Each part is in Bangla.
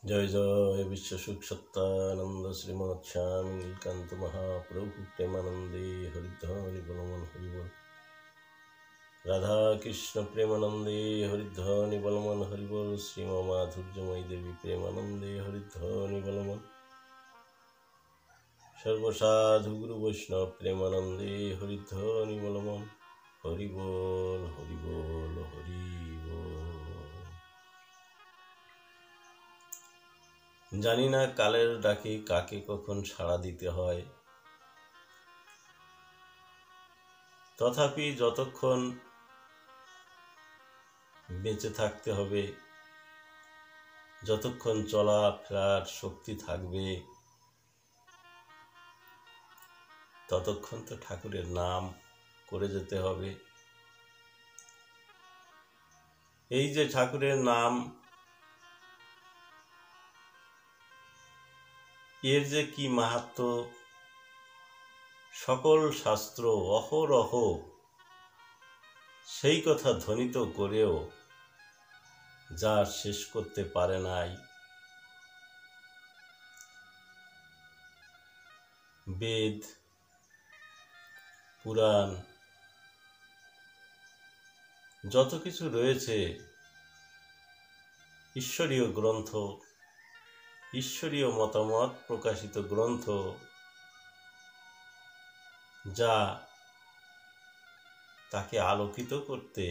जय जय विश्व सुख सत्तानंद श्रीमद श्याम नीलकांत महाप्रभु प्रेमानंदे हरिध्वनि बलमन हरिबोल। राधा कृष्ण प्रेमानंदे हरिध्वनि बलमन हरिबोल। श्रीमा माधुर्यमयी देवी प्रेमानंदे हरिध्वनि बलमन। सर्वसाधु गुरु वैष्णव प्रेमानंदे हरिध्वनि बलमन हरिबोल हरिबोल हरिबोल। জানি না কালের ডাকে কাকে কখন সাড়া দিতে হয়, তথাপি যতক্ষণ বেঁচে থাকতে হবে, যতক্ষণ চলাফেরার শক্তি থাকবে, ততক্ষণ তো ঠাকুরের নাম করে যেতে হবে। এই যে ঠাকুরের নাম, এর যে কি মাহাত্ম্য, সকল শাস্ত্র অহরহ সেই কথা ধ্বনিত করেও যা শেষ করতে পারে নাই। বেদ, পুরাণ, যত কিছু রয়েছে ঈশ্বরীয় গ্রন্থ, ঈশ্বরীয় মতামত প্রকাশিত গ্রন্থ, যা তাকে আলোকিত করতে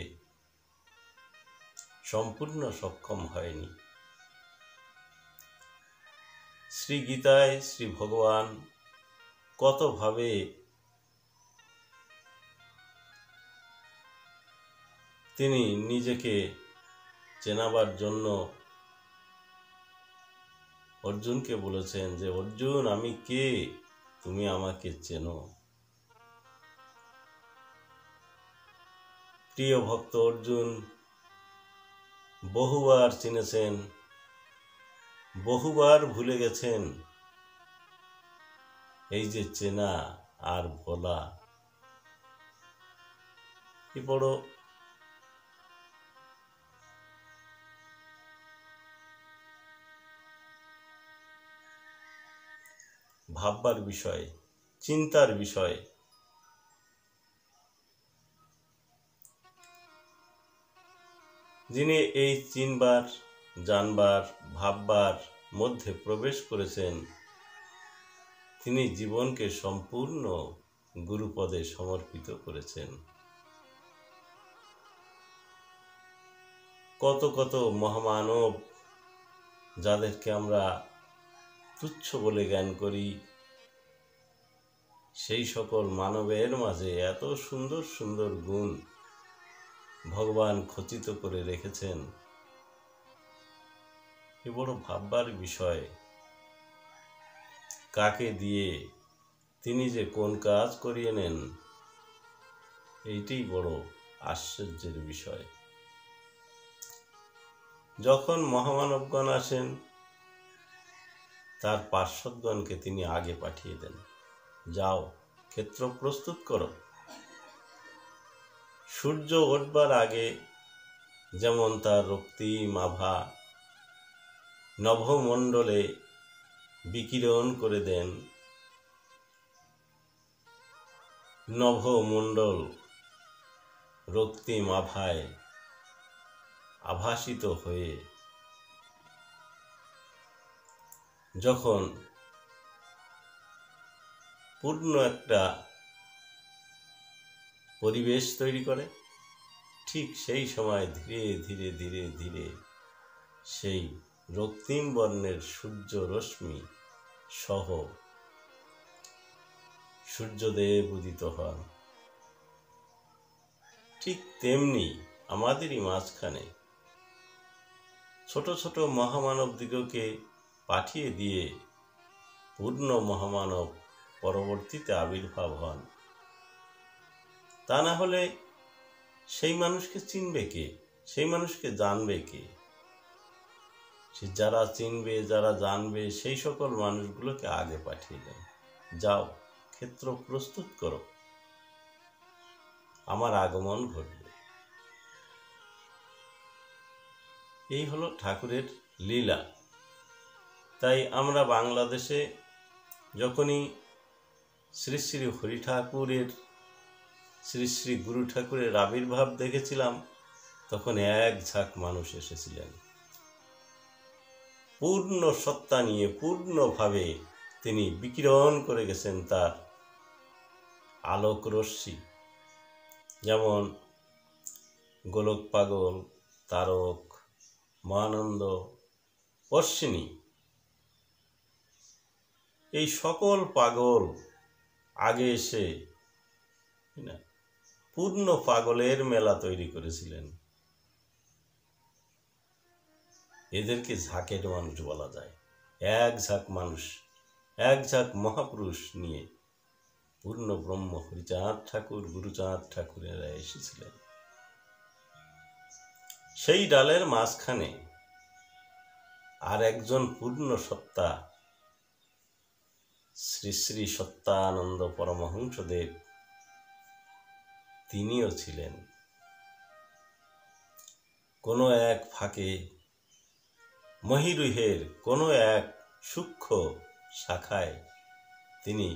সম্পূর্ণ সক্ষম হয়নি। শ্রী গীতায় শ্রী ভগবান কতভাবে তিনি নিজেকে চেনাবার জন্য অর্জুনকে বলেছেন যে অর্জুন, আমি কে, তুমি আমাকে চেনো। প্রিয় ভক্ত অর্জুন বহুবার চিনেছেন, বহুবার ভুলে গেছেন। এই যে চেনা আর ভোলা, কি বড় ভাববার বিষয়, চিন্তার বিষয়। যিনি এই চিনবার, জানবার, ভাববার মধ্যে প্রবেশ করেছেন, তিনি জীবনকে সম্পূর্ণ গুরুপদে সমর্পিত করেছেন। কত কত মহামানব, যাদেরকে আমরা তুচ্ছ বলে জ্ঞান করি, সেই সকল মানবের মাঝে এত সুন্দর সুন্দর গুণ ভগবান খচিত করে রেখেছেন। এ বড় ভাববার বিষয়। কাকে দিয়ে তিনি যে কোন কাজ করিয়ে নেন, এইটাই বড় আশ্চর্যের বিষয়। যখন মহামানবগণ আসেন, তার পার্শ্বদগণকে তিনি আগে পাঠিয়ে দেন, যাও ক্ষেত্র প্রস্তুত করো। সূর্য ওঠবার আগে যেমন তার রক্তিম আভা নভমণ্ডলে বিকিরণ করে দেন, নভমণ্ডল রক্তিম আভায় আভাসিত হয়ে যখন পূর্ণ একটা পরিবেশ তৈরি করে, ঠিক সেই সময় ধীরে ধীরে ধীরে ধীরে সেই রক্তিম বর্ণের সূর্য রশ্মি সহ সূর্যদেব উদিত হন। ঠিক তেমনি আমাদেরই মাঝখানে ছোট ছোট মহামানব দিগকে পাঠিয়ে দিয়ে পূর্ণ মহামানব পরবর্তীতে আবির্ভাব হন। তা না হলে সেই মানুষকে চিনবে কে, সেই মানুষকে জানবে কে? সে যারা চিনবে, যারা জানবে, সেই সকল মানুষগুলোকে আগে পাঠিয়ে দেন, যাও ক্ষেত্র প্রস্তুত করো, আমার আগমন ঘটবে। এই হলো ঠাকুরের লীলা। তাই আমরা বাংলাদেশে যখনই শ্রী শ্রী হরি ঠাকুরের, শ্রী শ্রী গুরু ঠাকুরের আবির্ভাব দেখেছিলাম, তখন এক ঝাঁক মানুষ এসেছিলেন। পূর্ণ সত্তা নিয়ে পূর্ণভাবে তিনি বিকিরণ করে গেছেন তার আলোক রশ্মি। যেমন গোলক পাগল, তারক, মহানন্দ, অশ্বিনী, এই সকল পাগল আগে এসে পূর্ণ পাগলের মেলা তৈরি করেছিলেন। এদেরকে ঝাঁকের মানুষ বলা যায়। এক ঝাঁক মানুষ, এক ঝাঁক মহাপুরুষ নিয়ে পূর্ণ ব্রহ্ম হরিচাঁদ ঠাকুর, গুরুচাঁদ ঠাকুরেরা এসেছিলেন। সেই ডালের মাঝখানে আর একজন পূর্ণ সত্তা শ্রী শ্রী সত্যানন্দ পরমহংসদেব, তিনিও ছিলেন। কোনো এক ফাঁকে মহিরুহের কোনো এক সূক্ষ্ম শাখায় তিনি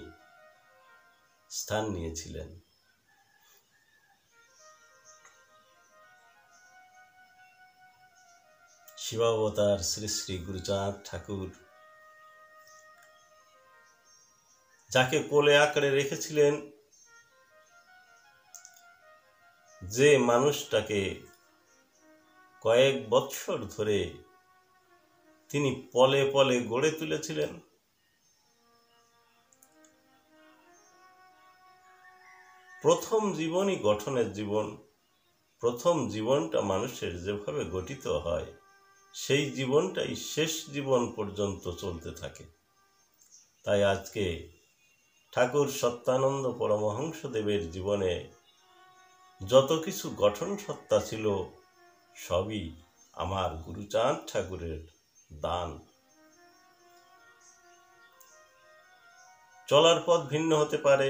স্থান নিয়েছিলেন। শিবাবতার শ্রী শ্রী গুরুচাঁদ ঠাকুর, যাকে কোলে আঁকড়ে রেখেছিলেন, যে মানুষটাকে কয়েক বৎসর ধরে তিনি পলে পলে গড়ে তুলেছিলেন, প্রথম জীবনই গঠনের জীবন। প্রথম জীবনটা মানুষের যেভাবে গঠিত হয়, সেই জীবনটাই শেষ জীবন পর্যন্ত চলতে থাকে। তাই আজকে ঠাকুর সত্যানন্দ পরমহংসদেবের জীবনে যত কিছু গঠন সত্তা ছিল, সবই আমার গুরুচাঁদ ঠাকুরের দান। চলার পথ ভিন্ন হতে পারে,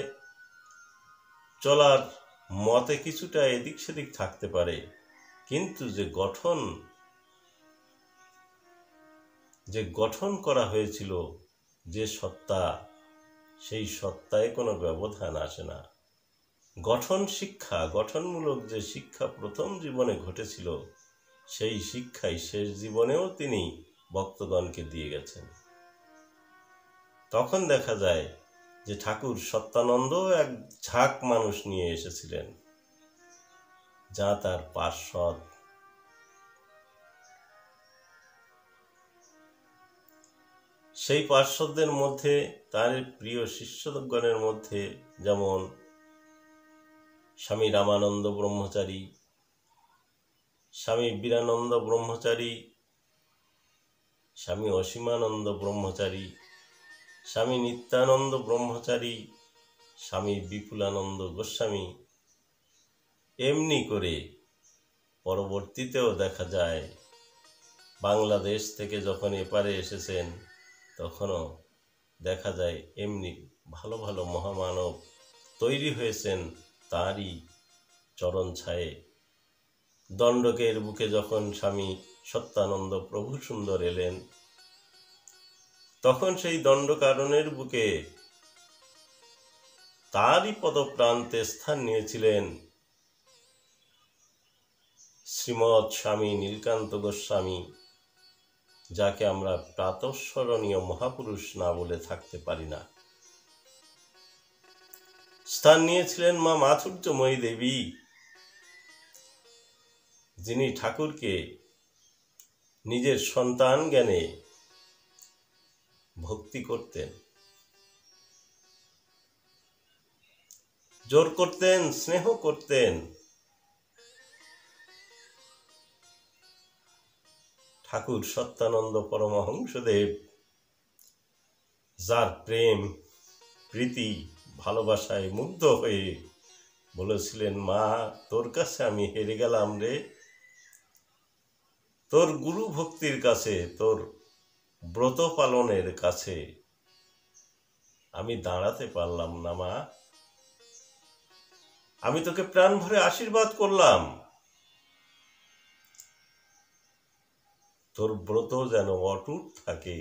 চলার মতে কিছুটা এদিক সেদিক থাকতে পারে, কিন্তু যে গঠন করা হয়েছিল, যে সত্তা, সেই সত্তায় কোনো ব্যবধান আসে না। গঠন শিক্ষা, গঠনমূলক যে শিক্ষা প্রথম জীবনে ঘটেছিল, সেই শিক্ষাই শেষ জীবনেও তিনি ভক্তগণকে দিয়ে গেছেন। তখন দেখা যায় যে ঠাকুর সত্যানন্দ এক ঝাঁক মানুষ নিয়ে এসেছিলেন, যা তার পার্ষদ। সেই পার্ষদদের মধ্যে তার প্রিয় শিষ্যগণের মধ্যে যেমন স্বামী রামানন্দ ব্রহ্মচারী, স্বামী বীরানন্দ ব্রহ্মচারী, স্বামী অসীমানন্দ ব্রহ্মচারী, স্বামী নিত্যানন্দ ব্রহ্মচারী, স্বামী বিপুলানন্দ গোস্বামী, এমনি করে পরবর্তীতেও দেখা যায় বাংলাদেশ থেকে যখন এপারে এসেছেন, তখনও দেখা যায় এমনি ভালো ভালো মহামানব তৈরি হয়েছেন তাঁরই চরণ ছায়ে। দণ্ডকের বুকে যখন স্বামী সত্যানন্দ প্রভু সুন্দর এলেন, তখন সেই দণ্ডকারণের বুকে তারই পদপ্রান্তে স্থান নিয়েছিলেন শ্রীমৎ স্বামী নীলকান্ত গোস্বামী, যাকে আমরা প্রাতঃস্মরণীয় মহাপুরুষ না বলে থাকতে পারি না। স্থান নিয়েছিলেন মা মাধুর্যময়ী দেবী, যিনি ঠাকুরকে নিজের সন্তান জ্ঞানে ভক্তি করতেন, জোর করতেন, স্নেহ করতেন। ঠাকুর সত্যানন্দ পরমহংসদেব, যার প্রেম, প্রীতি, ভালোবাসায় মুগ্ধ হয়ে বলেছিলেন, মা তোর কাছে আমি হেরে গেলাম রে, তোর গুরু ভক্তির কাছে, তোর ব্রত পালনের কাছে আমি দাঁড়াতে পারলাম না মা, আমি তোকে প্রাণ ভরে আশীর্বাদ করলাম, তোর ব্রত যেন অটুট থাকে,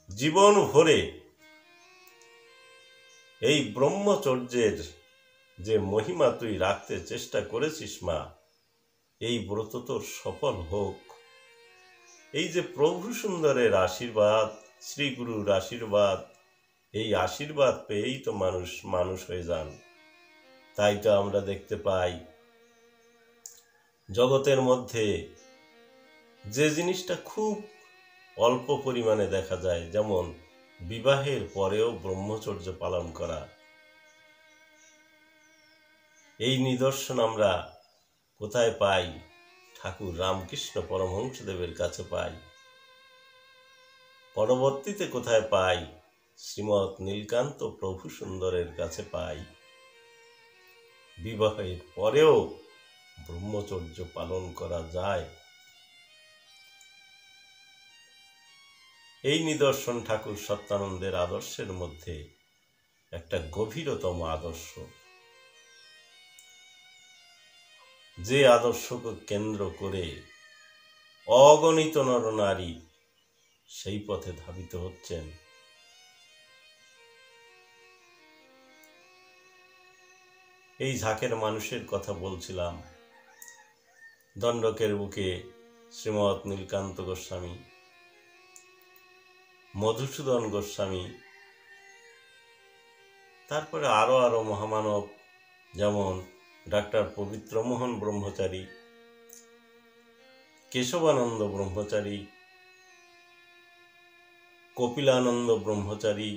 জীবন ভরে এই ব্রহ্মচর্যের যে মহিমা তুই রাখতে চেষ্টা করেছিস মা, এই ব্রত তোর সফল হোক। এই যে প্রভু সুন্দরের আশীর্বাদ, শ্রীগুরুর আশীর্বাদ, এই আশীর্বাদ পেয়েই তো মানুষ হয়ে যান। তাই তো আমরা দেখতে পাই জগতের মধ্যে যে জিনিসটা খুব অল্প পরিমাণে দেখা যায়, যেমন বিবাহের পরেও ব্রহ্মচর্য পালন করা, এই নিদর্শন আমরা কোথায় পাই? ঠাকুর রামকৃষ্ণ পরমহংসদেবের কাছে পাই। পরবর্তীতে কোথায় পাই? শ্রীমৎ নীলকান্ত প্রভু সুন্দরের কাছে পাই। বিবাহের পরেও ব্রহ্মচর্য পালন করা যায়, এই নিদর্শন ঠাকুর সত্যানন্দের আদর্শের মধ্যে একটা গভীরতম আদর্শ, যে আদর্শকে কেন্দ্র করে অগণিত নরনারী সেই পথে ধাবিত হচ্ছেন। এই ঝাঁকের মানুষের কথা বলছিলাম। দণ্ডকের বুকে শ্রীমৎ নীলকান্ত গোস্বামী, মধুসূদন গোস্বামী, তারপরে আরো মহামানব যেমন ডাক্তার পবিত্রমোহন ব্রহ্মচারী, কেশবানন্দ ব্রহ্মচারী, কপিলানন্দ ব্রহ্মচারী,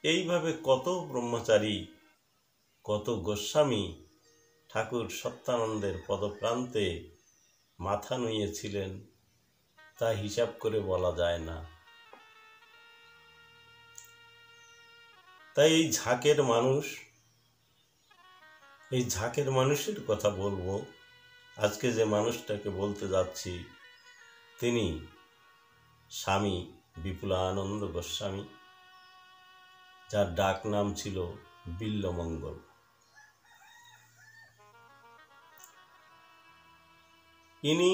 এইভাবে কত ব্রহ্মচারী, কত গোস্বামী ঠাকুর সত্যানন্দের পদপ্রান্তে মাথা নুইয়েছিলেন, তা হিসাব করে বলা যায় না। তাই এই ঝাঁকের মানুষের কথা বলবো। আজকে যে মানুষটাকে বলতে যাচ্ছি তিনি স্বামী বিপুলানন্দ গোস্বামী, যার ডাক নাম ছিল বিল্বমঙ্গল। ইনি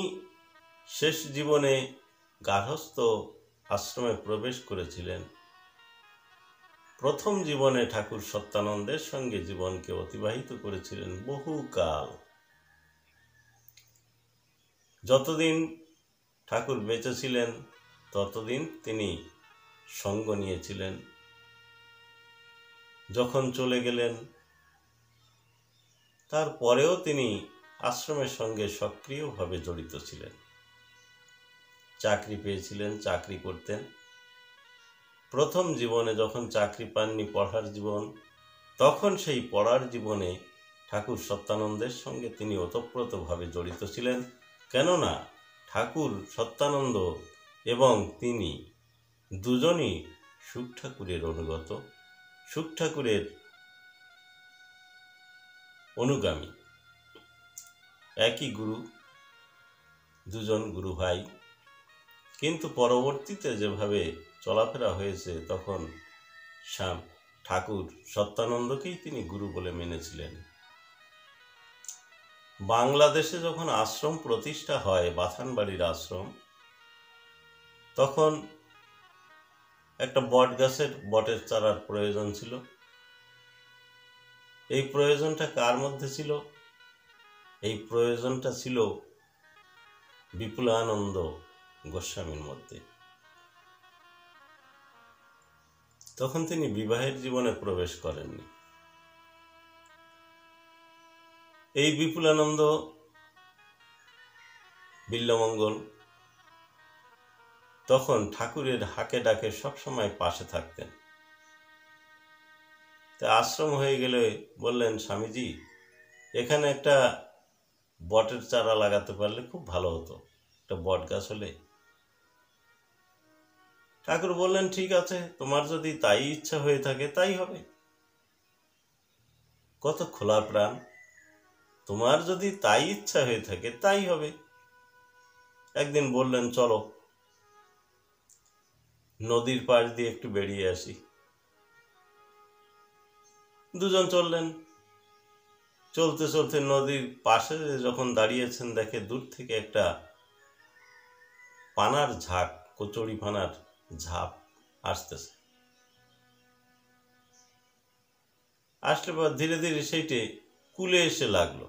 শেষ জীবনে গার্হস্থ্য আশ্রমে প্রবেশ করেছিলেন। প্রথম জীবনে ঠাকুর সত্যানন্দের সঙ্গে জীবনকে অতিবাহিত করেছিলেন বহুকাল। যতদিন ঠাকুর বেঁচে ছিলেন ততদিন তিনি সঙ্গ নিয়েছিলেন। যখন চলে গেলেন তারপরেও তিনি আশ্রমের সঙ্গে সক্রিয়ভাবে জড়িত ছিলেন। চাকরি পেয়েছিলেন, চাকরি করতেন। প্রথম জীবনে যখন চাকরি পাননি, পড়ার জীবন, তখন সেই পড়ার জীবনে ঠাকুর সত্যানন্দের সঙ্গে তিনি ওতপ্রোতভাবে জড়িত ছিলেন। কেননা ঠাকুর সত্যানন্দ এবং তিনি দুজনই সুখ ঠাকুরের অনুগত, সুখ ঠাকুরের অনুগামী, একই গুরু, দুজন গুরু ভাই। কিন্তু পরবর্তীতে যেভাবে চলাফেরা হয়েছে, তখন ঠাকুর সত্যানন্দকেই তিনি গুরু বলে মেনেছিলেন। বাংলাদেশে যখন আশ্রম প্রতিষ্ঠা হয়, বাথানবাড়ির আশ্রম, তখন একটা বটের চারার প্রয়োজন ছিল। এই প্রয়োজনটা কার মধ্যে ছিল? এই প্রয়োজনটা ছিল বিপুলানন্দ গোস্বামীর মধ্যে। তখন তিনি বিবাহের জীবনে প্রবেশ করেননি। এই বিপুলানন্দ বিল্বমঙ্গল তখন ঠাকুরের হাকে ডাকে সবসময় পাশে থাকতেন। তা আশ্রম হয়ে গেলে বললেন, স্বামীজি এখানে একটা বটের চারা লাগাতে পারলে খুব ভালো হতো, একটা বট গাছ হলে। ঠাকুর বললেন, ঠিক আছে, তোমার যদি তাই ইচ্ছা হয়ে থাকে তাই হবে। কত খোলা প্রাণ! তোমার যদি তাই ইচ্ছা হয়ে থাকে তাই হবে। একদিন বললেন, চলো নদীর পাশ দিয়ে একটু বেরিয়ে আসি। দুজন চললেন। চলতে চলতে নদীর পাশে যখন দাঁড়িয়েছেন, দেখে দূর থেকে একটা পানার ঝাঁক কচুরি ফানার ঝাঁপ আসতেছে। আসলে পর ধীরে ধীরে সেইটে কুলে এসে লাগলো।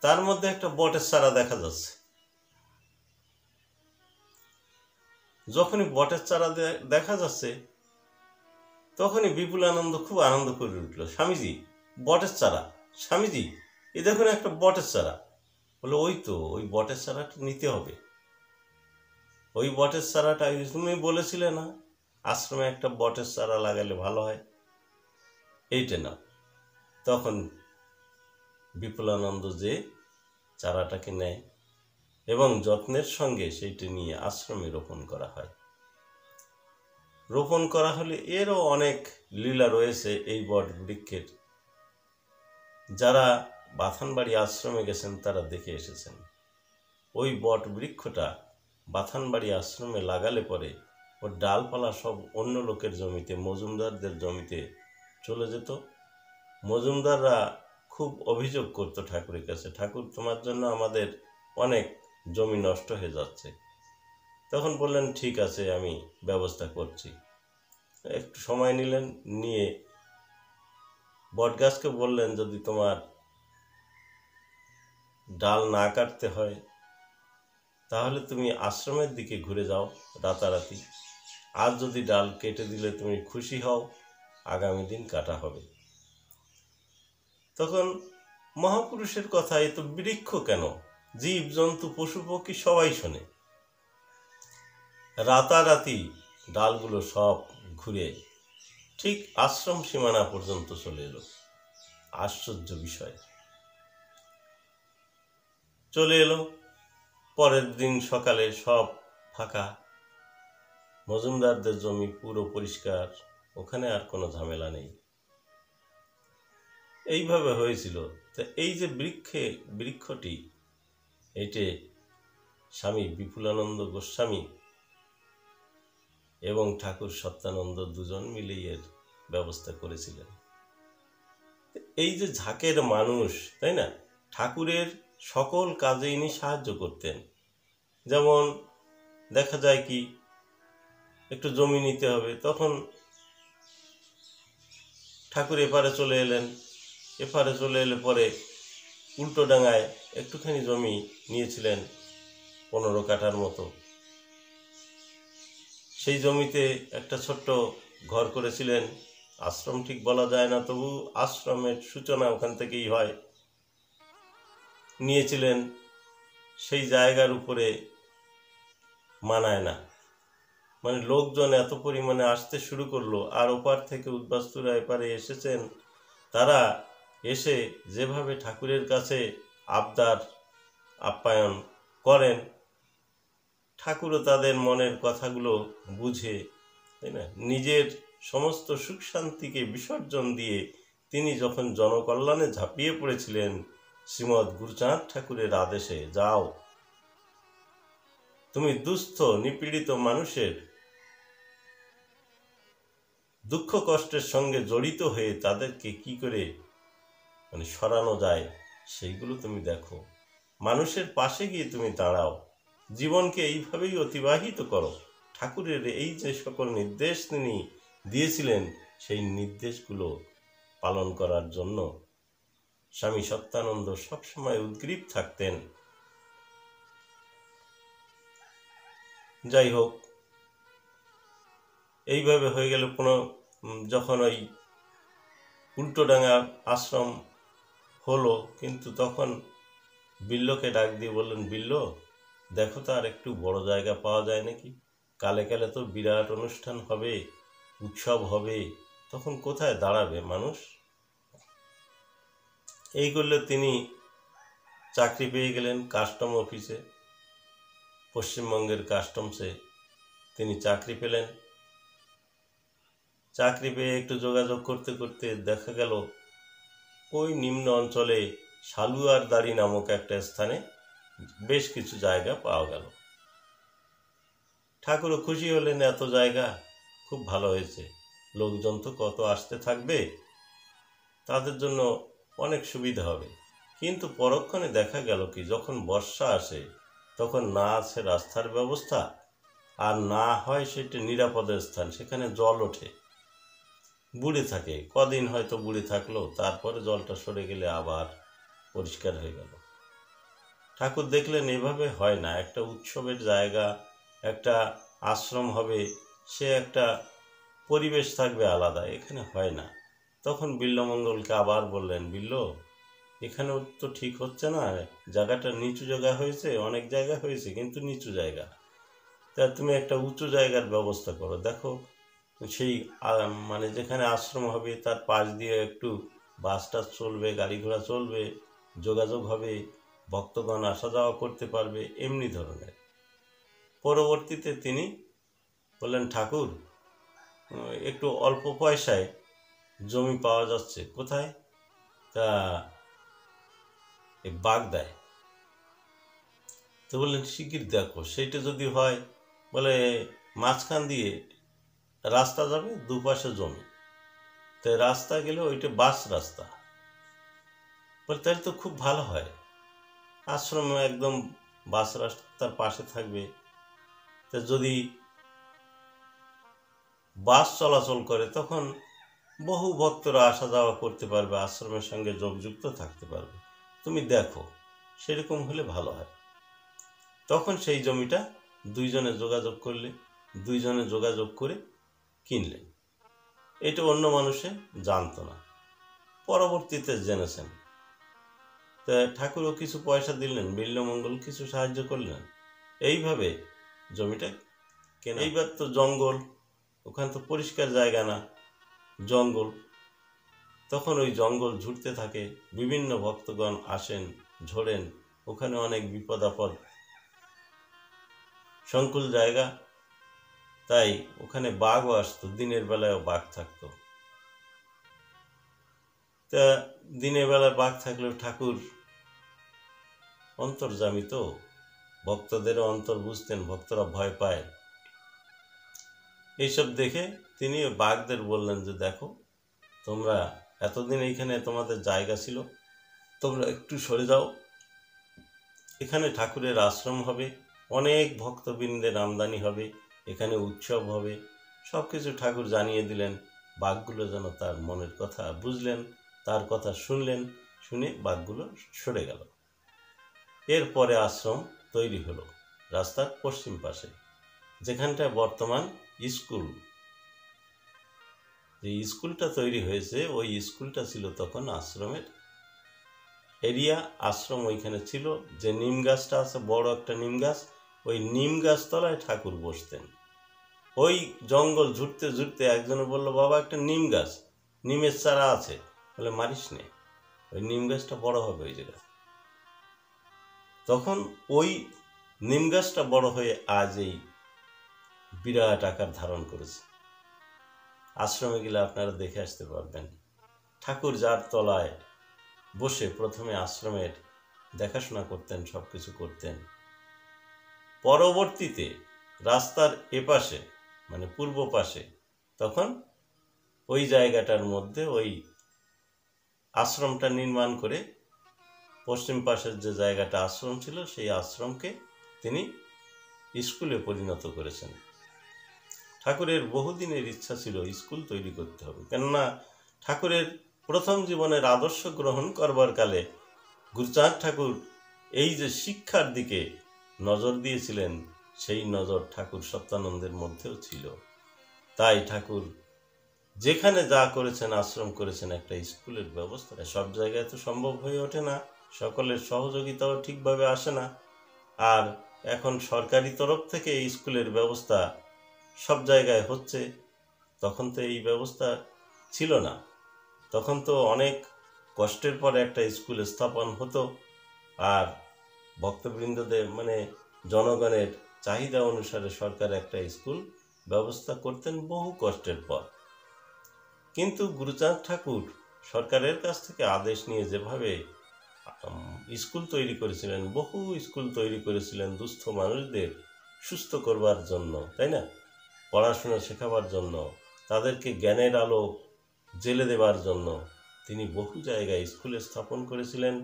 তার মধ্যে একটা বটের চারা দেখা যাচ্ছে। যখনই বটের চারা দেখা যাচ্ছে তখনই বিপুলানন্দ খুব আনন্দ করে উঠল, স্বামীজি বটের চারা, স্বামীজি এ দেখুন একটা বটের চারা। বলে ওই তো, ওই বটের চারাটা নিতে হবে। ওই বটের চারাটা তুমি বলেছিলে না আশ্রমে একটা বটের চারা লাগালে ভালো হয়, এইটা না। তখন বিপুলানন্দ যে চারাটাকে নেয় এবং যত্নের সঙ্গে সেইটি নিয়ে আশ্রমে রোপণ করা হয়। রোপণ করা হলে এরও অনেক লীলা রয়েছে এই বট বৃক্ষের। যারা বাথানবাড়ি আশ্রমে গেছেন তারা দেখে এসেছেন। ওই বট বৃক্ষটা বাথানবাড়ি আশ্রমে লাগালে পরে ওর ডালপালা সব অন্য লোকের জমিতে, মজুমদারদের জমিতে চলে যেত। মজুমদাররা খুব অভিযোগ করত ঠাকুরের কাছে, ঠাকুর তোমার জন্য আমাদের অনেক জমি নষ্ট হয়ে যাচ্ছে। তখন বললেন ঠিক আছে, আমি ব্যবস্থা করছি। একটু সময় নিলেন, নিয়ে বটগাছকে বললেন যদি তোমার ডাল না কাটতে হয় তাহলে তুমি আশ্রমের দিকে ঘুরে যাও রাতারাতি। আজ যদি ডাল কেটে দিলে তুমি খুশি হও, আগামী দিন কাটা হবে। তখন মহাপুরুষের কথা, এ তো বৃক্ষ কেন, জীব জন্তু পশু পক্ষী সবাই শোনে। রাতারাতি ডালগুলো সব ঘুরে ঠিক আশ্রম সীমানা পর্যন্ত চলে এলো। আশ্চর্য বিষয়, চলে এলো। পরের দিন সকালে সব ফাঁকা, মজুমদারদের জমি পুরো পরিষ্কার, ওখানে আর কোনো ঝামেলা নেই। এইভাবে হয়েছিল। তো এই যে বৃক্ষটি, এটি স্বামী বিপুলানন্দ গোস্বামী এবং ঠাকুর সত্যানন্দ দুজন মিলেই এর ব্যবস্থা করেছিলেন। এই যে ঝাঁকের মানুষ, তাই না, ঠাকুরের সকল কাজে ইনি সাহায্য করতেন। যেমন দেখা যায় কি, একটু জমি নিতে হবে, তখন ঠাকুর এপারে চলে এলেন। এপারে চলে এলে পরে উল্টোডাঙায় একটুখানি জমি নিয়েছিলেন 15 কাঠার মতো। সেই জমিতে একটা ছোট্ট ঘর করেছিলেন। আশ্রম ঠিক বলা যায় না, তবু আশ্রমের সূচনা ওখান থেকেই হয়। নিয়েছিলেন। সেই জায়গার উপরে মানায় না, মানে লোকজন এত পরিমাণে আসতে শুরু করলো, আর ওপার থেকে উদ্বাস্তুরা এপারে এসেছেন। তারা এসে যেভাবে ঠাকুরের কাছে আবদার আপ্যায়ন করেন, ঠাকুরও তাদের মনের কথাগুলো বুঝে, তাই না, নিজের সমস্ত সুখ শান্তিকে বিসর্জন দিয়ে তিনি যখন জনকল্যাণে ঝাঁপিয়ে পড়েছিলেন, শ্রীমৎ গুরুচাঁদ ঠাকুরের আদেশে, যাও তুমি দুস্থ নিপীড়িত মানুষের দুঃখ কষ্টের সঙ্গে জড়িত হয়ে তাদেরকে কি করে সরানো যায় সেইগুলো তুমি দেখো, মানুষের পাশে গিয়ে তুমি দাঁড়াও, জীবনকে এইভাবেই অতিবাহিত করো। ঠাকুরের এই যে সকল নির্দেশ তিনি দিয়েছিলেন, সেই নির্দেশগুলো পালন করার জন্য স্বামী সত্যানন্দ সবসময় উদ্গ্রীব থাকতেন। যাই হোক, এইভাবে হয়ে গেল। যখন ওই উল্টোডাঙা আশ্রম হলো, কিন্তু তখন বিল্লকে ডাক দিয়ে বললেন, বিল্ল দেখো তো আর একটু বড় জায়গা পাওয়া যায় নাকি, কালে কালে তো বিরাট অনুষ্ঠান হবে, উৎসব হবে, তখন কোথায় দাঁড়াবে মানুষ। এই করলে তিনি চাকরি পেয়ে গেলেন কাস্টম অফিসে, পশ্চিমবঙ্গের কাস্টমসে তিনি চাকরি পেলেন। চাকরি পেয়ে একটু যোগাযোগ করতে করতে দেখা গেল ওই নিম্ন অঞ্চলে সালুয়ারদাড়ি নামক একটা স্থানে বেশ কিছু জায়গা পাওয়া গেল। ঠাকুরও খুশি হলেন, এত জায়গা খুব ভালো হয়েছে, লোকজন তো কত আসতে থাকবে, তাদের জন্য অনেক সুবিধা হবে। কিন্তু পরক্ষণে দেখা গেল কি, যখন বর্ষা আসে তখন না আছে রাস্তার ব্যবস্থা, আর না হয় সেটা নিরাপদের স্থান, সেখানে জল ওঠে, বুড়ে থাকে, কদিন হয়তো বুড়ে থাকলো, তারপরে জলটা সরে গেলে আবার পরিষ্কার হয়ে গেল। ঠাকুর দেখলেন এভাবে হয় না, একটা উৎসবের জায়গা, একটা আশ্রম হবে, সে একটা পরিবেশ থাকবে আলাদা, এখানে হয় না। তখন বিল্বমঙ্গলকে আবার বললেন, বিল্ল, এখানেও তো ঠিক হচ্ছে না, জায়গাটা নিচু জায়গা হয়েছে, অনেক জায়গা হয়েছে কিন্তু নিচু জায়গা, তা তুমি একটা উঁচু জায়গার ব্যবস্থা করো। দেখো সেই মানে যেখানে আশ্রম হবে তার পাশ দিয়ে একটু বাস টাস চলবে, গাড়ি ঘোড়া চলবে, যোগাযোগ হবে, ভক্তগণ আসা যাওয়া করতে পারবে, এমনি ধরনের। পরবর্তীতে তিনি বললেন, ঠাকুর, একটু অল্প পয়সায় জমি পাওয়া যাচ্ছে, কোথায়? তা এই বাগদায়। তো বললেন, শিগগির দেখো, সেইটা যদি হয়, বলে মাঝখান দিয়ে রাস্তা যাবে, দুপাশে জমি, তাই রাস্তা গেলে ওইটা বাস রাস্তা। বলে তাহলে তো খুব ভালো হয়, আশ্রম একদম বাস রাস্তার পাশে থাকবে, তা যদি বাস চলাচল করে তখন বহু ভক্তরা আসা যাওয়া করতে পারবে, আশ্রমের সঙ্গে যোগযুক্ত থাকতে পারবে, তুমি দেখো, সেরকম হলে ভালো হয়। তখন সেই জমিটা দুইজনে যোগাযোগ করলে, দুইজনে যোগাযোগ করে কিনলেন। এটা অন্য মানুষে জানতো না, পরবর্তীতে জেনেছেন। তা ঠাকুরও কিছু পয়সা দিলেন, বিল্বমঙ্গল কিছু সাহায্য করলেন, এইভাবে জমিটা কেনা। এইবার তো জঙ্গল, ওখানে তো পরিষ্কার জায়গা না, জঙ্গল। তখন ওই জঙ্গল ঝুড়তে থাকে, বিভিন্ন ভক্তগণ আসেন, ঝোড়েন, ওখানে অনেক বিপদ আপদ, সংকুল জায়গা, তাই ওখানে বাঘও আসতো, দিনের বেলায়ও বাঘ থাকতো। তা দিনের বেলায় বাঘ থাকলেও ঠাকুর অন্তর্যামী, তো ভক্তদেরও অন্তর বুঝতেন, ভক্তরা ভয় পায়। এইসব দেখে তিনি বাঘদের বললেন যে, দেখো, তোমরা এতদিন এইখানে তোমাদের জায়গা ছিল, তোমরা একটু সরে যাও, এখানে ঠাকুরের আশ্রম হবে, অনেক ভক্তবৃন্দের আমদানি হবে, এখানে উৎসব হবে, সব কিছু ঠাকুর জানিয়ে দিলেন। বাঘগুলো যেন তার মনের কথা বুঝলেন, তার কথা শুনলেন, শুনে বাঘগুলো সরে গেল। এরপরে আশ্রম তৈরি হলো রাস্তার পশ্চিম পাশে, যেখানটায় বর্তমান স্কুল। যে স্কুলটা তৈরি হয়েছে, ওই স্কুলটা ছিল তখন আশ্রমের এরিয়া। আশ্রম ওইখানে ছিল, যে নিম গাছটা আছে, বড় একটা নিম গাছ, ওই নিম গাছ তলায় ঠাকুর বসতেন। ওই জঙ্গল ঝুড়তে ঝুড়তে একজনে বলল, বাবা, একটা নিম গাছ, নিমের চারা আছে। বলে, মারিস নে, ওই নিম গাছটা বড় হবে ওই জায়গায়। তখন ওই নিম গাছটা বড় হয়ে আজ এই বিরাট আকার ধারণ করেছে। আশ্রমে গেলে আপনারা দেখে আসতে পারবেন, ঠাকুর যার তলায় বসে প্রথমে আশ্রমের দেখাশোনা করতেন, সব কিছু করতেন। পরবর্তীতে রাস্তার এপাশে, মানে পূর্ব পাশে, তখন ওই জায়গাটার মধ্যে ওই আশ্রমটা নির্মাণ করে পশ্চিম পাশের যে জায়গাটা আশ্রম ছিল, সেই আশ্রমকে তিনি স্কুলে পরিণত করেছেন। ঠাকুরের বহুদিনের ইচ্ছা ছিল স্কুল তৈরি করতে হবে, কেননা ঠাকুরের প্রথম জীবনের আদর্শ গ্রহণ করবার কালে গুরুচাঁদ ঠাকুর এই যে শিক্ষার দিকে নজর দিয়েছিলেন, সেই নজর ঠাকুর সত্যানন্দের মধ্যেও ছিল। তাই ঠাকুর যেখানে যা করেছেন, আশ্রম করেছেন, একটা স্কুলের ব্যবস্থা। সব জায়গায় তো সম্ভব হয়ে ওঠে না, সকলের সহযোগিতাও ঠিকভাবে আসে না। আর এখন সরকারি তরফ থেকে এই স্কুলের ব্যবস্থা সব জায়গায় হচ্ছে, তখন তো এই ব্যবস্থা ছিল না। তখন তো অনেক কষ্টের পরে একটা স্কুল স্থাপন হতো, আর ভক্তবৃন্দদের মানে জনগণের চাহিদা অনুসারে সরকার একটা স্কুল ব্যবস্থা করতেন বহু কষ্টের পর। কিন্তু গুরুচাঁদ ঠাকুর সরকারের কাছ থেকে আদেশ নিয়ে যেভাবে স্কুল তৈরি করেছিলেন, বহু স্কুল তৈরি করেছিলেন দুস্থ মানুষদের সুস্থ করবার জন্য, তাই না, পড়াশোনা শেখাবার জন্য, তাদেরকে জ্ঞানের আলো জেলে দেবার জন্য তিনি বহু জায়গায় স্কুলে স্থাপন করেছিলেন।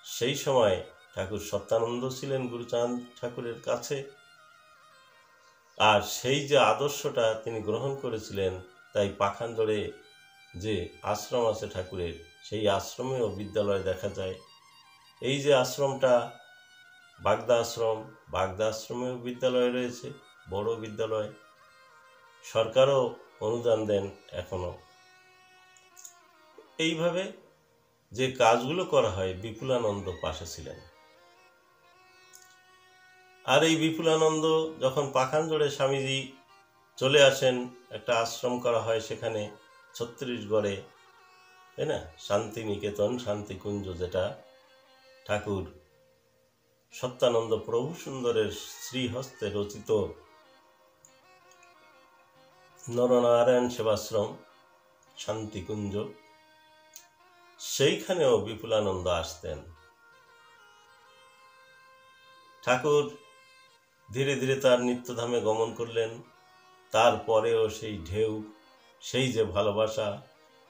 সেই সময় ঠাকুর সত্যানন্দ ছিলেন গুরুচাঁদ ঠাকুরের কাছে, আর সেই যে আদর্শটা তিনি গ্রহণ করেছিলেন, তাই পাখান্জরে যে আশ্রম আছে ঠাকুরের, সেই আশ্রমেও বিদ্যালয় দেখা যায়। এই যে আশ্রমটা বাগদা আশ্রম, বাগদা আশ্রমেও বিদ্যালয় রয়েছে, বড় বিদ্যালয়, সরকারও অনুদান দেন এখনো। এইভাবে যে কাজগুলো করা হয়, বিপুলানন্দ পাশে ছিলেন। আর এই বিপুলানন্দ যখন পাখান্জরে স্বামীজি চলে আসেন, একটা আশ্রম করা হয় সেখানে ছত্তিশগড়ে, তাই না, শান্তিনিকেতন, শান্তিকুঞ্জ, যেটা ঠাকুর সত্যানন্দ প্রভু সুন্দরের শ্রীহস্তে রচিত নরনারায়ণ সেবাশ্রম শান্তিকুঞ্জ, সেইখানেও বিপুলানন্দ আসতেন। ঠাকুর ধীরে ধীরে তার নিত্যধামে গমন করলেন। তারপরেও সেই ঢেউ, সেই যে ভালোবাসা,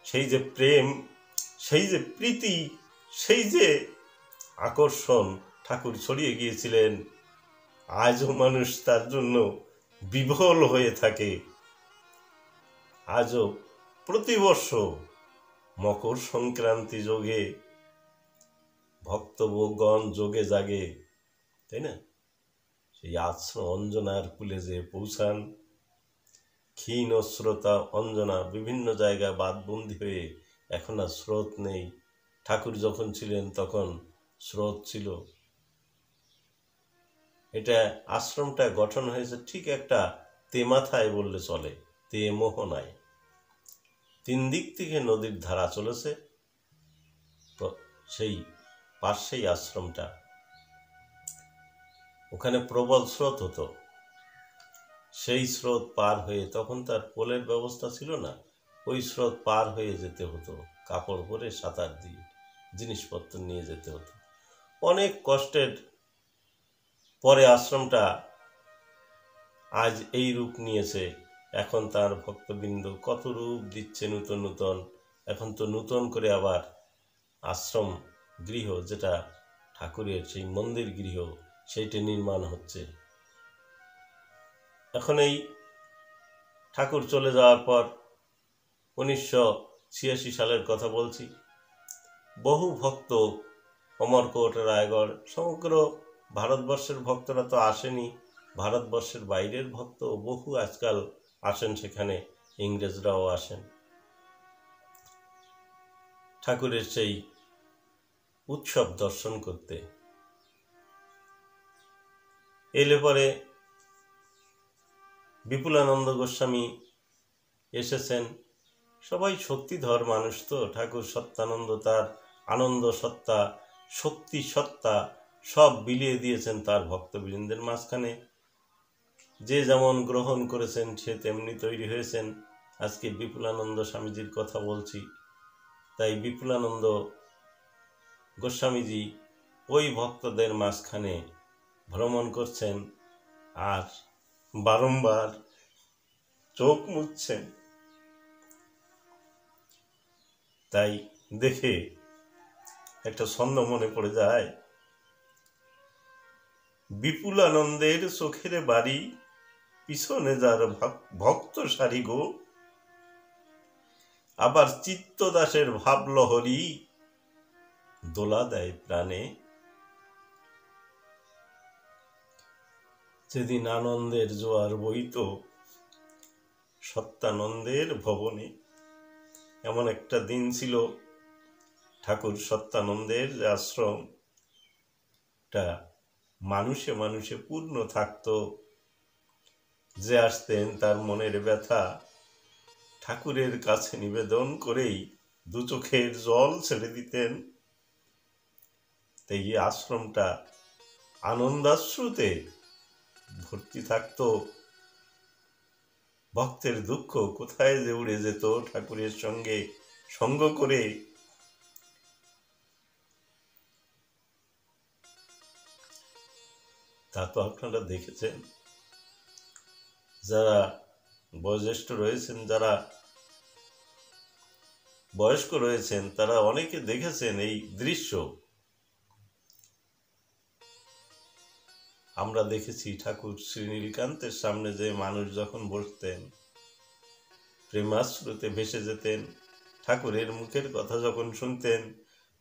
সেই যে প্রেম, সেই যে প্রীতি, সেই যে আকর্ষণ ঠাকুর ছড়িয়ে গিয়েছিলেন, আজও মানুষ তার জন্য বিভোল হয়ে থাকে। আজও প্রতি বর্ষ মকর সংক্রান্তি যোগে ভক্তগণ যোগে জাগে, তাই না, সেই আশ্রম অঞ্জনার কুলে যে পৌঁছান। ক্ষীণ স্রোতা অঞ্জনা বিভিন্ন জায়গায় বাদবন্দি হয়ে এখন আর স্রোত নেই। ঠাকুর যখন ছিলেন তখন স্রোত ছিল। এটা আশ্রমটা গঠন হয়েছে ঠিক একটা তেমাথায় বললে চলে, তে মোহনায়। 3 দিক থেকে নদীর ধারা চলেছে, সেই পাশেই আশ্রমটা। ওখানে প্রবল স্রোত হতো, সেই স্রোত পার হয়ে, তখন তার পোলের ব্যবস্থা ছিল না, ওই স্রোত পার হয়ে যেতে হতো, কাপড় পরে সাঁতার দিয়ে জিনিসপত্র নিয়ে যেতে হতো। অনেক কষ্টের পরে আশ্রমটা আজ এই রূপ নিয়েছে। এখন তার ভক্তবৃন্দ কত রূপ দিচ্ছে নূতন নূতন। এখন তো নূতন করে আবার আশ্রম গৃহ, যেটা ঠাকুরের সেই মন্দির গৃহ, সেইটা নির্মাণ হচ্ছে। এখন এই ঠাকুর চলে যাওয়ার পর 1986 সালের কথা বলছি, বহু ভক্ত অমরকোট, রায়গড়, সমগ্র ভারতবর্ষের ভক্তরা তো আসেনি, ভারতবর্ষের বাইরের ভক্ত বহু আজকাল আসেন সেখানে, ইংরেজরাও আসেন ঠাকুরের সেই উৎসব দর্শন করতে। এলে পরে বিপুলানন্দ গোস্বামী এসেছেন। সবাই শক্তিধর মানুষ তো, ঠাকুর সত্যানন্দ তার আনন্দ সত্তা, শক্তি সত্তা সব বিলিয়ে দিয়েছেন তার ভক্তবৃন্দের মাঝখানে। যে যেমন গ্রহণ করেছেন সে তেমনি তৈরি হয়েছেন। আজকে বিপুলানন্দ স্বামীজির কথা বলছি, তাই বিপুলানন্দ গোস্বামীজি ওই ভক্তদের মাঝখানে ভ্রমণ করছেন আর বারংবার চোখ মুছছেন। তাই দেখে একটা ছন্দ মনে পড়ে যায়, বিপুলানন্দের চোখের বাড়ি, পিছনে যার ভক্ত সারি গো, আবার চিত্তদাসের ভাবলহরী, দোলা দেয় প্রাণে। যেদিন আনন্দের জোয়ার বইত সত্যানন্দের ভবনে, এমন একটা দিন ছিল। ঠাকুর সত্যানন্দের আশ্রমটা মানুষে মানুষে পূর্ণ থাকত। যে আসতেন তার মনের ব্যথা ঠাকুরের কাছে নিবেদন করেই 2 চোখের জল ছেড়ে দিতেন। তাই এই আশ্রমটা আনন্দাশ্রুতে ভর্তি থাকত। ভক্তের দুঃখ কোথায় যে উড়ে যেত ঠাকুরের সঙ্গে সঙ্গ করে। তা তো আপনারা দেখেছেন, যারা বয়োজ্যেষ্ঠ রয়েছেন, যারা বয়স্ক রয়েছেন, তারা অনেকে দেখেছেন এই দৃশ্য। আমরা দেখেছি ঠাকুর শ্রী নীলকান্তের সামনে যে মানুষ যখন বসতেন, প্রেমাশ্রুতে ভেসে যেতেন, ঠাকুরের মুখের কথা যখন শুনতেন,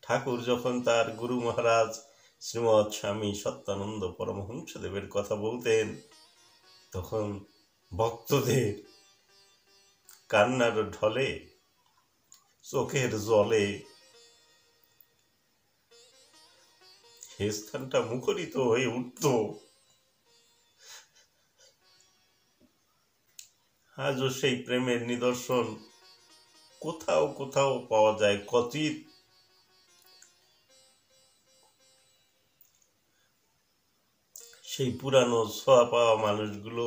ঠাকুর যখন তার গুরু মহারাজ শ্রীমৎ স্বামী সত্যানন্দ পরমহংসদেবের কথা বলতেন, তখন ভক্তদের কান্নার ঢলে, চোখের জলে সে স্থানটা মুখরিত হয়ে উঠত। আজও সেই প্রেমের নিদর্শন কোথাও কোথাও পাওয়া যায়, কচিত। সেই পুরানো ছোঁয়া পাওয়া মানুষগুলো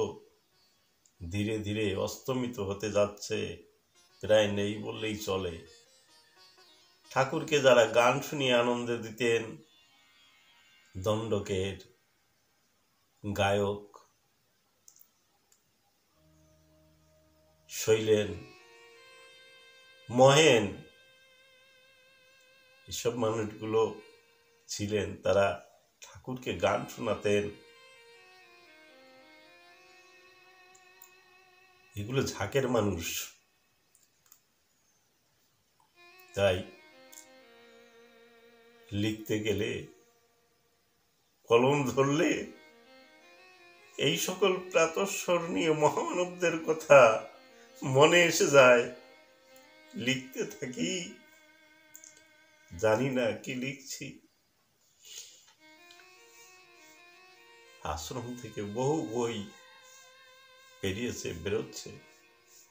ধীরে ধীরে অস্তমিত হতে যাচ্ছে, প্রায় নেই বললেই চলে। ঠাকুরকে যারা গান শুনিয়ে আনন্দ দিতেন, দণ্ডকের গায়ক শৈলেন, মহেন, এসব মানুষগুলো ছিলেন, তারা ঠাকুরকে গান শোনাতেন। এগুলো ঝাঁকের মানুষ। তাই লিখতে গেলে, কলম ধরলে এই সকল প্রাতঃস্মরণীয় মহামানবদের কথা মনে এসে যায়। লিখতে থাকি, জানি না কি লিখছি। আশ্রম থেকে বহু বই বেরোচ্ছে,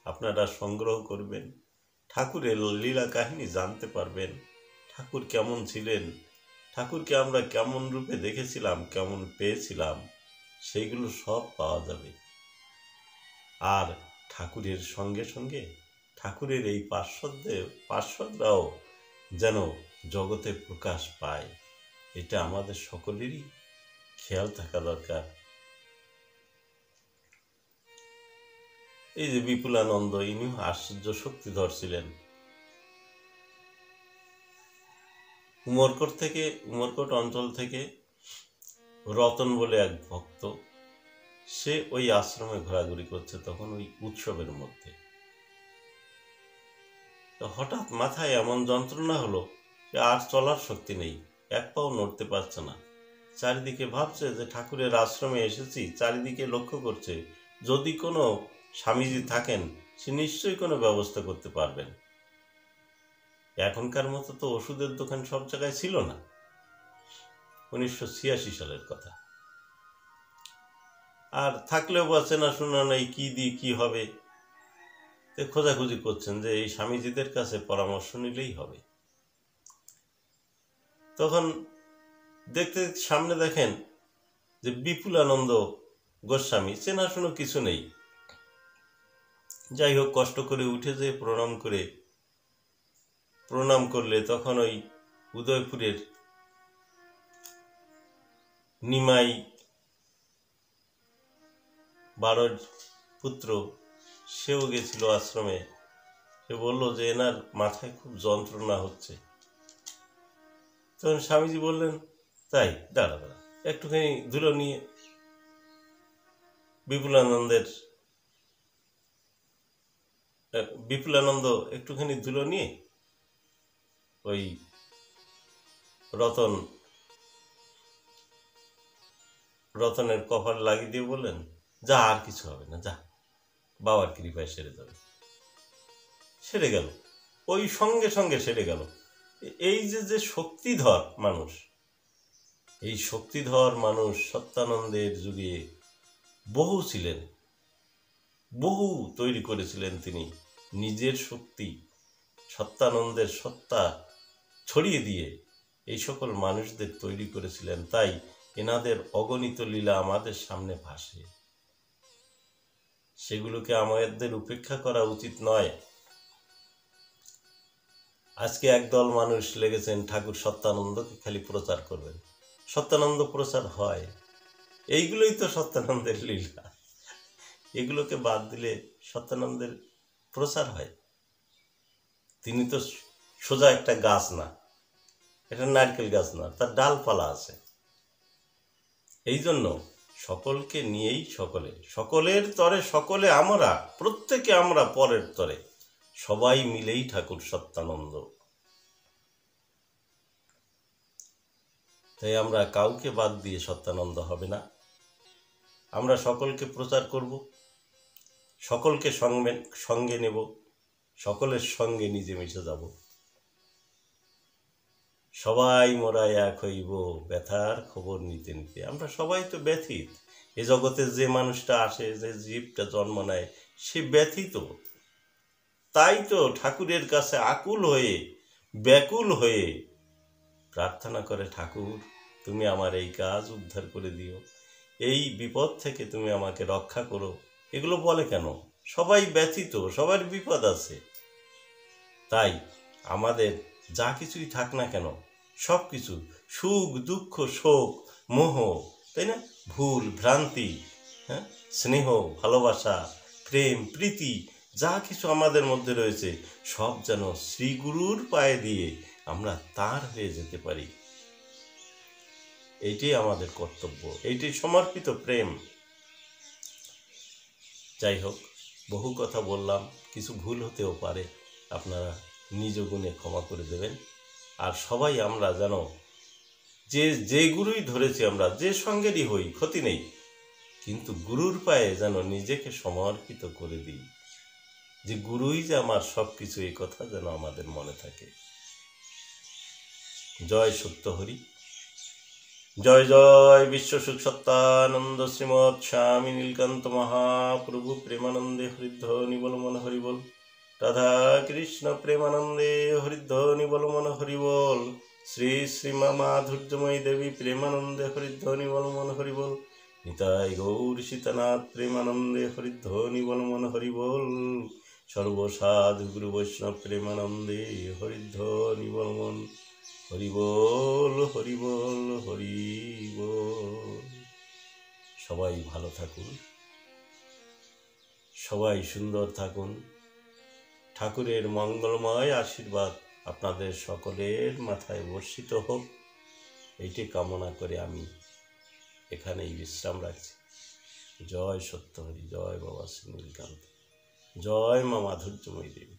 আপনারা সংগ্রহ করবেন, ঠাকুরের লীলা কাহিনী জানতে পারবেন। ঠাকুর কেমন ছিলেন, ঠাকুরকে আমরা কেমন রূপে দেখেছিলাম, কেমন পেয়েছিলাম, সেইগুলো সব পাওয়া যাবে। আর ঠাকুরের সঙ্গে সঙ্গে ঠাকুরের এই পার্শ্বদরাও যেন জগতে প্রকাশ পায়, এটা আমাদের সকলেরই খেয়াল থাকা দরকার। এই যে বিপুলানন্দ, ইনি আশ্চর্য শক্তিধর ছিলেন। উমরকোট অঞ্চল থেকে রতন বলে এক ভক্ত, সে ওই আশ্রমে ঘোরাঘুরি করছে তখন ওই উৎসবের মধ্যে। হঠাৎ মাথায় এমন যন্ত্রণা হলো যে আর চলার শক্তি নেই, এক পাও নড়তে পারছে না। চারিদিকে ভাবছে যে ঠাকুরের আশ্রমে এসেছি, চারিদিকে লক্ষ্য করছে যদি কোনো স্বামীজি থাকেন সে নিশ্চয়ই কোনো ব্যবস্থা করতে পারবেন। এখনকার মতো তো ওষুধের দোকান সব জায়গায় ছিল না, 1986 সালের কথা। আর থাকলেও বা চেনাশোনা নেই, কি দিয়ে কি হবে, খোঁজাখুঁজি করছেন যে এই স্বামীজিদের কাছে পরামর্শ নিলেই হবে। তখন দেখতে সামনে দেখেন যে বিপুলানন্দ গোস্বামী, চেনাশোনা কিছু নেই। যাই হোক, কষ্ট করে উঠে যে প্রণাম করলে তখন ওই উদয়পুরের নিমাই বাড়োর পুত্র, সেও গেছিল আশ্রমে। সে বলল যে এনার মাথায় খুব যন্ত্রণা হচ্ছে। তখন স্বামীজি বললেন, তাই, দাঁড়া একটুখানি ধুলো নিয়ে বিপুলানন্দ একটুখানি ধুলো নিয়ে ওই রতনের কপাল লাগিয়ে দিয়ে বললেন, যা, আর কিছু হবে না, যা, বাবার কৃপায় সেরে যাবে। সেরে গেল, ওই সঙ্গে সঙ্গে সেরে গেল। এই যে শক্তিধর মানুষ, এই শক্তিধর মানুষ সত্যানন্দের যুগে বহু ছিলেন, বহু তৈরি করেছিলেন তিনি। নিজের শক্তি, সত্যানন্দের সত্তা ছড়িয়ে দিয়ে এই সকল মানুষদের তৈরি করেছিলেন। তাই এনাদের অগণিত লীলা আমাদের সামনে ভাসে, সেগুলোকে আমাদের উপেক্ষা করা উচিত নয়। আজকে একদল মানুষ লেগেছেন ঠাকুর সত্যানন্দকে খালি প্রচার করবেন। সত্যানন্দ প্রচার হয়, এইগুলোই তো সত্যানন্দের লীলা। এগুলোকে বাদ দিলে সত্যানন্দের প্রচার হয়? তিনি তো সোজা একটা গাছ না, এটা নারকেল গাছ না, তার ডালপালা আছে। এই জন্য সকলকে নিয়েই সকলে, সকলের তরে সকলে আমরা, প্রত্যেকে আমরা পরের তরে, সবাই মিলেই ঠাকুর সত্যানন্দ। তাই আমরা কাউকে বাদ দিয়ে সত্যানন্দ হবে না। আমরা সকলকে প্রচার করব, সকলকে সঙ্গে নেব, সকলের সঙ্গে নিজে মিশে যাব। সবাই মোরা এক হইব ব্যথার খবর নিতে নিতে। আমরা সবাই তো ব্যথিত। এ জগতে যে মানুষটা আসে, যে জীবটা জন্ম নেয়, সে ব্যথিত। তাই তো ঠাকুরের কাছে আকুল হয়ে, ব্যাকুল হয়ে প্রার্থনা করে, ঠাকুর তুমি আমার এই কাজ উদ্ধার করে দিও, এই বিপদ থেকে তুমি আমাকে রক্ষা করো। এগুলো বলে কেন? সবাই ব্যথিত, সবার বিপদ আছে। তাই আমাদের যা কিছুই থাক না কেন, সব কিছু, সুখ দুঃখ শোক মোহ, তাই না, ভুল ভ্রান্তি, হ্যাঁ, স্নেহ ভালোবাসা প্রেম প্রীতি, যা কিছু আমাদের মধ্যে রয়েছে, সব যেন শ্রীগুরুর পায়ে দিয়ে আমরা তার হয়ে যেতে পারি। এইটাই আমাদের কর্তব্য, এইটাই সমর্পিত প্রেম। যাই হোক, বহু কথা বললাম, কিছু ভুল হতেও পারে, আপনারা নিজ গুণে ক্ষমা করে দেবেন। আর সবাই আমরা যেন যে গুরুই ধরেছি, আমরা যে সঙ্গেরই হই ক্ষতি নেই, কিন্তু গুরুর পায়ে যেন নিজেকে সমর্পিত করে দিই, যে গুরুই যে আমার সব কিছু, এই কথা যেন আমাদের মনে থাকে। জয় সত্য হরি, জয় জয় বিশ্বসুখ সত্যানন্দ শ্রীমৎ স্বামী নীলকান্ত মহাপ্রভু প্রেমানন্দে হরিধ্বনি বল মন হরিবল। রাধা কৃষ্ণ প্রেমানন্দে হরিধ্বনি বল মন হরিবল। শ্রী শ্রীমা মাধুর্যময়ী দেবী প্রেমানন্দে হরিধ্বনি বল মন হরিবল। নিতাই গৌর সীতানাথ প্রেমানন্দে হরিধ্বনি বল মন হরিবল। সর্বসাধু গুরু বৈষ্ণব প্রেমানন্দে হরিধ্বনি বল মন হরিবল হরিবল হরিবল। সবাই ভালো থাকুন, সবাই সুন্দর থাকুন। ঠাকুরের মঙ্গলময় আশীর্বাদ আপনাদের সকলের মাথায় বর্ষিত হোক, এইটি কামনা করে আমি এখানেই বিশ্রাম রাখছি। জয় সত্যহরি, জয় বাবা শ্রী নীলকান্ত, জয় মা মাধুর্যময়ী দেবী।